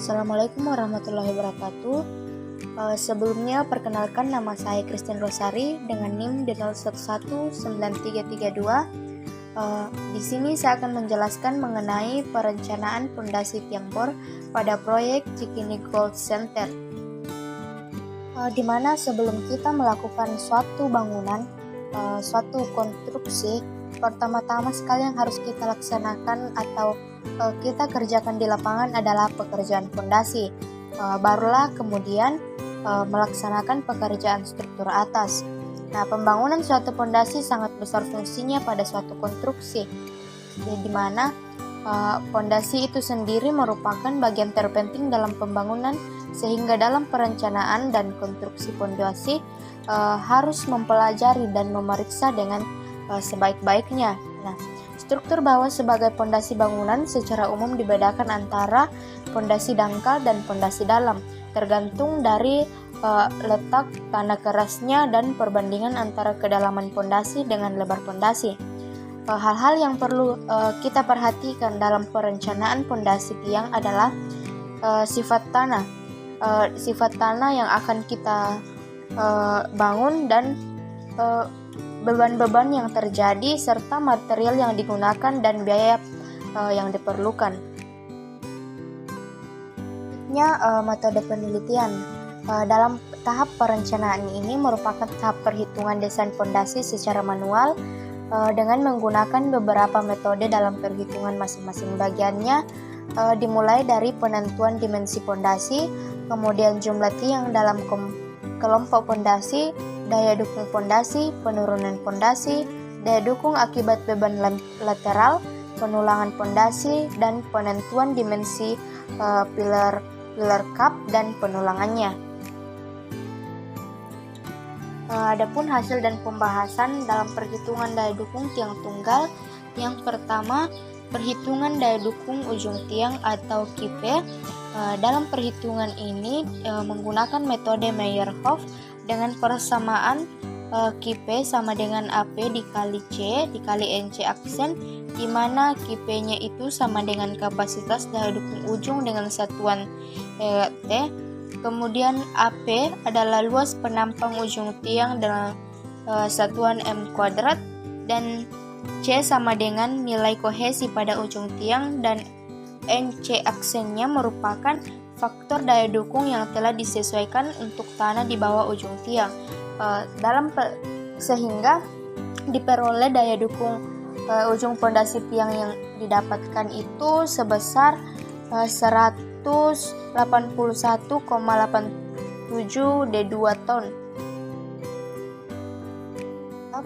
Assalamualaikum warahmatullahi wabarakatuh. Sebelumnya perkenalkan, nama saya Christine Rosari dengan NIM 019332. Di sini saya akan menjelaskan mengenai perencanaan pondasi tiang bor pada proyek Cikini Gold Center. Di mana sebelum kita melakukan suatu bangunan, suatu konstruksi, pertama-tama sekali yang harus kita laksanakan atau kita kerjakan di lapangan adalah pekerjaan fondasi. Barulah kemudian melaksanakan pekerjaan struktur atas. Nah, pembangunan suatu fondasi sangat besar fungsinya pada suatu konstruksi, di mana fondasi itu sendiri merupakan bagian terpenting dalam pembangunan, sehingga dalam perencanaan dan konstruksi fondasi harus mempelajari dan memeriksa dengan sebaik-baiknya. Nah, struktur bawah sebagai fondasi bangunan secara umum dibedakan antara fondasi dangkal dan fondasi dalam, tergantung dari letak tanah kerasnya dan perbandingan antara kedalaman fondasi dengan lebar fondasi. Hal-hal yang perlu kita perhatikan dalam perencanaan fondasi tiang adalah sifat tanah, yang akan kita bangun, dan beban-beban yang terjadi, serta material yang digunakan dan biaya yang diperlukan. Metode penelitian dalam tahap perencanaan ini merupakan tahap perhitungan desain fondasi secara manual dengan menggunakan beberapa metode dalam perhitungan masing-masing bagiannya, dimulai dari penentuan dimensi fondasi, kemudian jumlah tiang dalam kelompok fondasi, daya dukung fondasi, penurunan fondasi, daya dukung akibat beban lateral, penulangan fondasi, dan penentuan dimensi pilar cup dan penulangannya. Adapun hasil dan pembahasan dalam perhitungan daya dukung tiang tunggal, yang pertama, perhitungan daya dukung ujung tiang atau KIP. Dalam perhitungan ini menggunakan metode Meyerhof dengan persamaan KIP sama dengan AP dikali C dikali NC aksen, di mana KIP-nya itu sama dengan kapasitas daya dukung ujung dengan satuan T. Kemudian AP adalah luas penampang ujung tiang dengan satuan M kuadrat, dan C sama dengan nilai kohesi pada ujung tiang, dan NC aksennya merupakan faktor daya dukung yang telah disesuaikan untuk tanah di bawah ujung tiang. Sehingga diperoleh daya dukung ujung pondasi tiang yang didapatkan itu sebesar 181,87 D2 ton.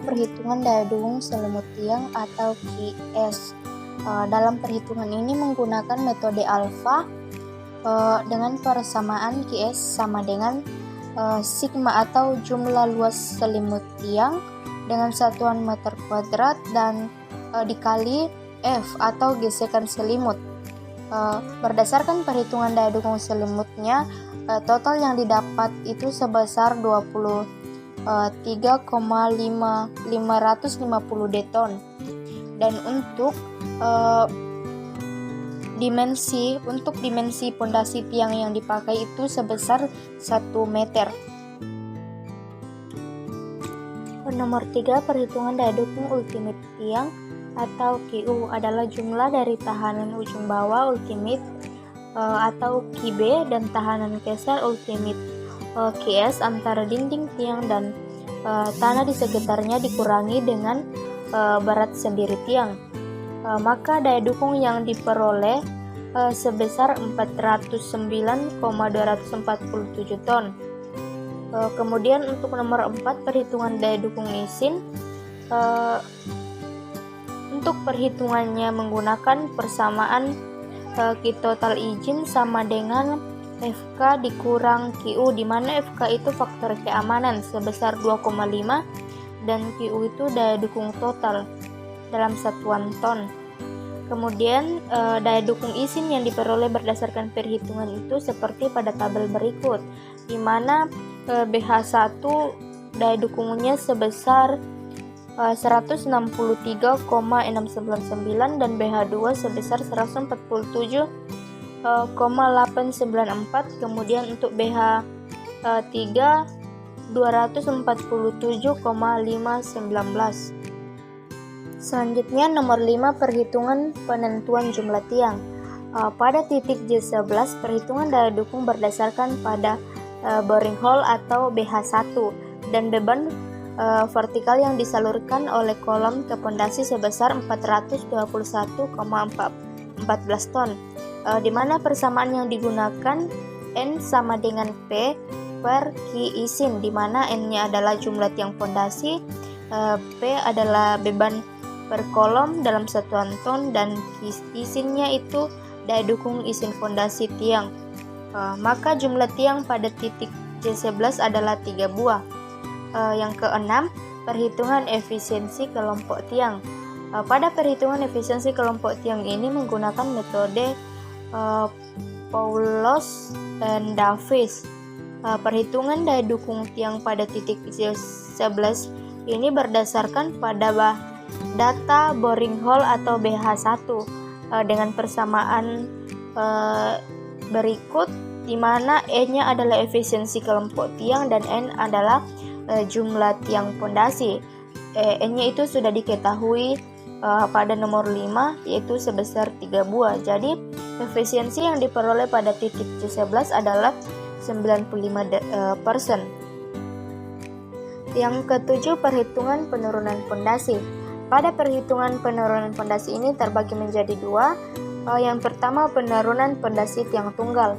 Perhitungan daya dukung selimut tiang atau QS. Dalam perhitungan ini menggunakan metode alfa dengan persamaan QS sama dengan sigma atau jumlah luas selimut tiang dengan satuan meter kuadrat dan dikali F atau gesekan selimut. Berdasarkan perhitungan daya dukung selimutnya, total yang didapat itu sebesar 23,550 D ton. Dan untuk dimensi pondasi tiang yang dipakai itu sebesar 1 meter. Nomor 3, perhitungan daya dukung ultimate tiang atau QU adalah jumlah dari tahanan ujung bawah ultimate atau QB dan tahanan geser ultimate QS antara dinding tiang dan tanah di sekitarnya dikurangi dengan berat sendiri tiang. Maka daya dukung yang diperoleh sebesar 409,247 ton. Kemudian untuk nomor 4, perhitungan daya dukung isin. Untuk perhitungannya menggunakan persamaan Q total izin sama dengan FK dikurang QU, di mana FK itu faktor keamanan sebesar 2,5 dan QU itu daya dukung total dalam satuan ton. Kemudian daya dukung isin yang diperoleh berdasarkan perhitungan itu seperti pada tabel berikut, di mana BH1 daya dukungnya sebesar 163,699 dan BH2 sebesar 147 894, kemudian untuk BH 3 247,519. Selanjutnya nomor 5, perhitungan penentuan jumlah tiang. Pada titik J11 perhitungan daya dukung berdasarkan pada boring hole atau BH1 dan beban vertikal yang disalurkan oleh kolom ke pondasi sebesar 421,14 ton, di mana persamaan yang digunakan N sama dengan P per Ki isin, di mana N-nya adalah jumlah tiang pondasi, P adalah beban per kolom dalam satuan ton, dan Ki isinnya itu daya dukung isin fondasi tiang. Maka jumlah tiang pada titik J11 adalah 3 buah. Yang keenam, perhitungan efisiensi kelompok tiang. Pada perhitungan efisiensi kelompok tiang ini menggunakan metode Paulos dan Davis. Perhitungan daya dukung tiang pada titik J11 ini berdasarkan pada data boring hole atau BH1 dengan persamaan berikut, di mana E-nya adalah efisiensi kelompok tiang dan N adalah jumlah tiang pondasi. N-nya itu sudah diketahui pada nomor 5, yaitu sebesar 3 buah. Jadi efisiensi yang diperoleh pada titik J11 adalah 95%. Yang ketujuh, perhitungan penurunan pondasi. Pada perhitungan penurunan pondasi ini terbagi menjadi dua. Yang pertama, penurunan pondasi tiang tunggal.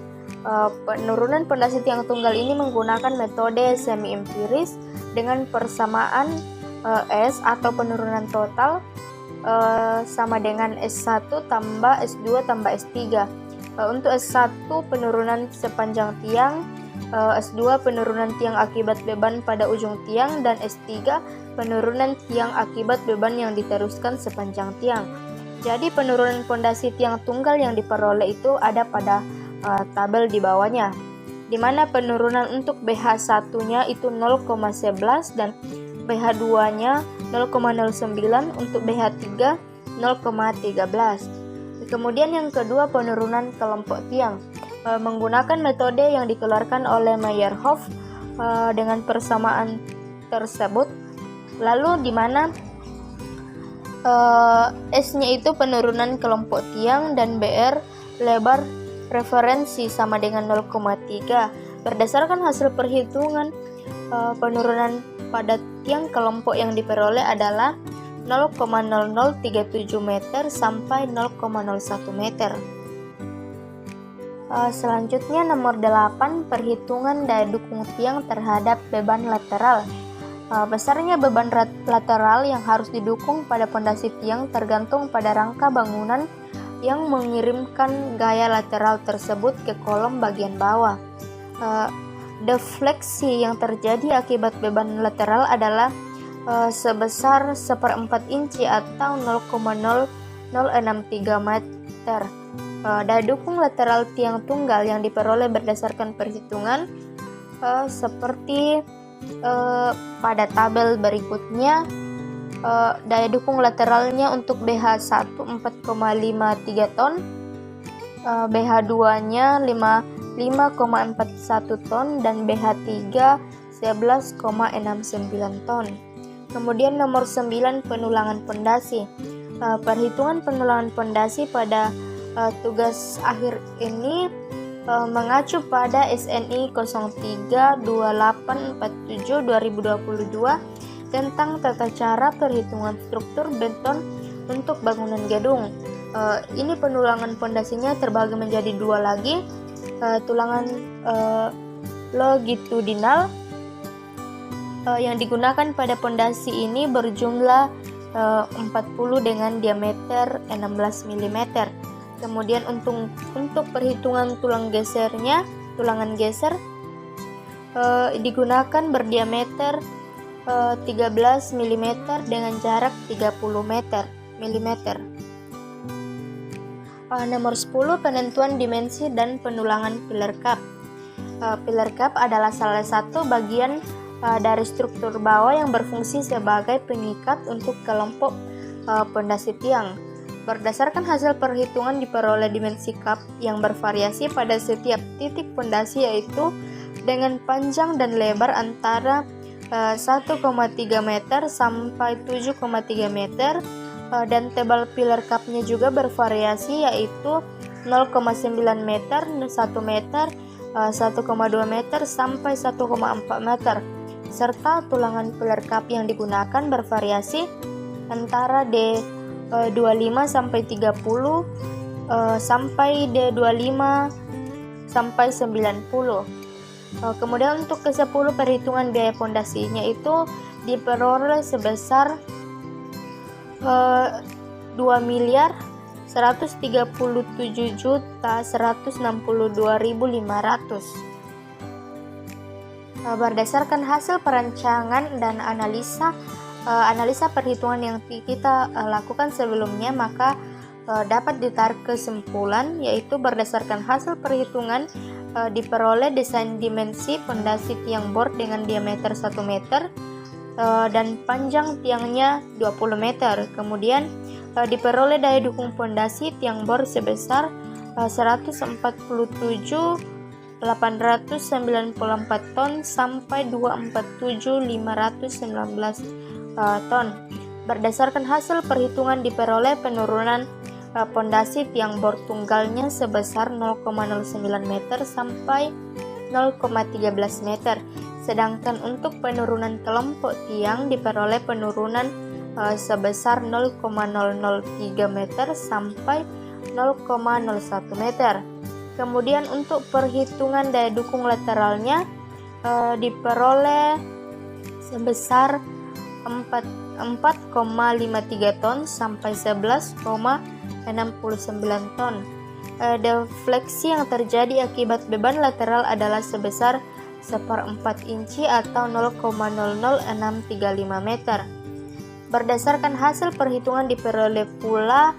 Penurunan pondasi tiang tunggal ini menggunakan metode semi empiris dengan persamaan S atau penurunan total sama dengan S1 tambah S2 tambah S3. Untuk S1 penurunan sepanjang tiang, S2 penurunan tiang akibat beban pada ujung tiang, dan S3 penurunan tiang akibat beban yang diteruskan sepanjang tiang. Jadi penurunan pondasi tiang tunggal yang diperoleh itu ada pada tabel di bawahnya, di mana penurunan untuk BH1-nya itu 0,11 dan BH2-nya 0,09, untuk BH3 0,13. Kemudian yang kedua, penurunan kelompok tiang menggunakan metode yang dikeluarkan oleh Meyerhof dengan persamaan tersebut, lalu di mana S-nya itu penurunan kelompok tiang dan BR lebar referensi sama dengan 0,3. Berdasarkan hasil perhitungan, penurunan pada tiang kelompok yang diperoleh adalah 0,0037 meter sampai 0,01 meter. Selanjutnya nomor 8, perhitungan daya dukung tiang terhadap beban lateral. Besarnya beban lateral yang harus didukung pada pondasi tiang tergantung pada rangka bangunan yang mengirimkan gaya lateral tersebut ke kolom bagian bawah. Defleksi yang terjadi akibat beban lateral adalah sebesar 1/4 inci atau 0,0063 meter. Daya dukung lateral tiang tunggal yang diperoleh berdasarkan perhitungan seperti pada tabel berikutnya. Daya dukung lateralnya untuk BH1 4,53 ton, BH2-nya 5,41 ton, dan BH3 11,69 ton. Kemudian nomor 9, penulangan pondasi. Perhitungan penulangan pondasi pada tugas akhir ini mengacu pada SNI 032847/2022 tentang tata cara perhitungan struktur beton untuk bangunan gedung. Ini penulangan pondasinya terbagi menjadi dua lagi. Tulangan longitudinal yang digunakan pada pondasi ini berjumlah 40 dengan diameter 16 mm. Kemudian untuk perhitungan tulangan geser digunakan berdiameter 13 mm dengan jarak 30 mm. Nomor 10, penentuan dimensi dan penulangan pilar cup. Pilar cup adalah salah satu bagian dari struktur bawah yang berfungsi sebagai pengikat untuk kelompok pondasi tiang. Berdasarkan hasil perhitungan diperoleh dimensi kap yang bervariasi pada setiap titik pondasi, yaitu dengan panjang dan lebar antara 1,3 meter sampai 7,3 meter, dan tebal pilar kapnya juga bervariasi, yaitu 0,9 meter, 1 meter, 1,2 meter sampai 1,4 meter, serta tulangan pilar kap yang digunakan bervariasi antara D25 sampai 30, sampai D25 sampai 90. Kemudian untuk ke-10 perhitungan biaya pondasinya itu diperoleh sebesar 2.137.162.500. Berdasarkan hasil perancangan dan analisa perhitungan yang kita lakukan sebelumnya, maka dapat ditarik kesimpulan, yaitu berdasarkan hasil perhitungan diperoleh desain dimensi pondasi tiang bor dengan diameter 1 meter dan panjang tiangnya 20 meter. Kemudian diperoleh daya dukung pondasi tiang bor sebesar 147.894 ton sampai 247.519 ton. Berdasarkan hasil perhitungan diperoleh penurunan pondasi tiang bor tunggalnya sebesar 0,09 meter sampai 0,13 meter. Sedangkan untuk penurunan kelompok tiang diperoleh penurunan sebesar 0,003 meter sampai 0,01 meter. Kemudian untuk perhitungan daya dukung lateralnya diperoleh sebesar 4,53 ton sampai 11,69 ton. Defleksi yang terjadi akibat beban lateral adalah sebesar 1/4 inci atau 0,00635 meter. Berdasarkan hasil perhitungan diperoleh pula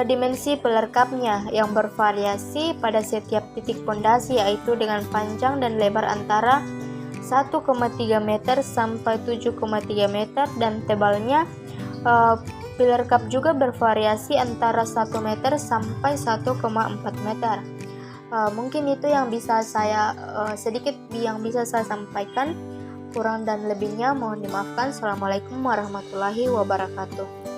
dimensi pilar kapnya yang bervariasi pada setiap titik pondasi, yaitu dengan panjang dan lebar antara 1,3 meter sampai 7,3 meter, dan tebalnya pilar kap juga bervariasi antara 1 meter sampai 1,4 meter. Mungkin itu yang bisa saya sedikit yang bisa saya sampaikan. Kurang dan lebihnya mohon dimaafkan. Assalamualaikum warahmatullahi wabarakatuh.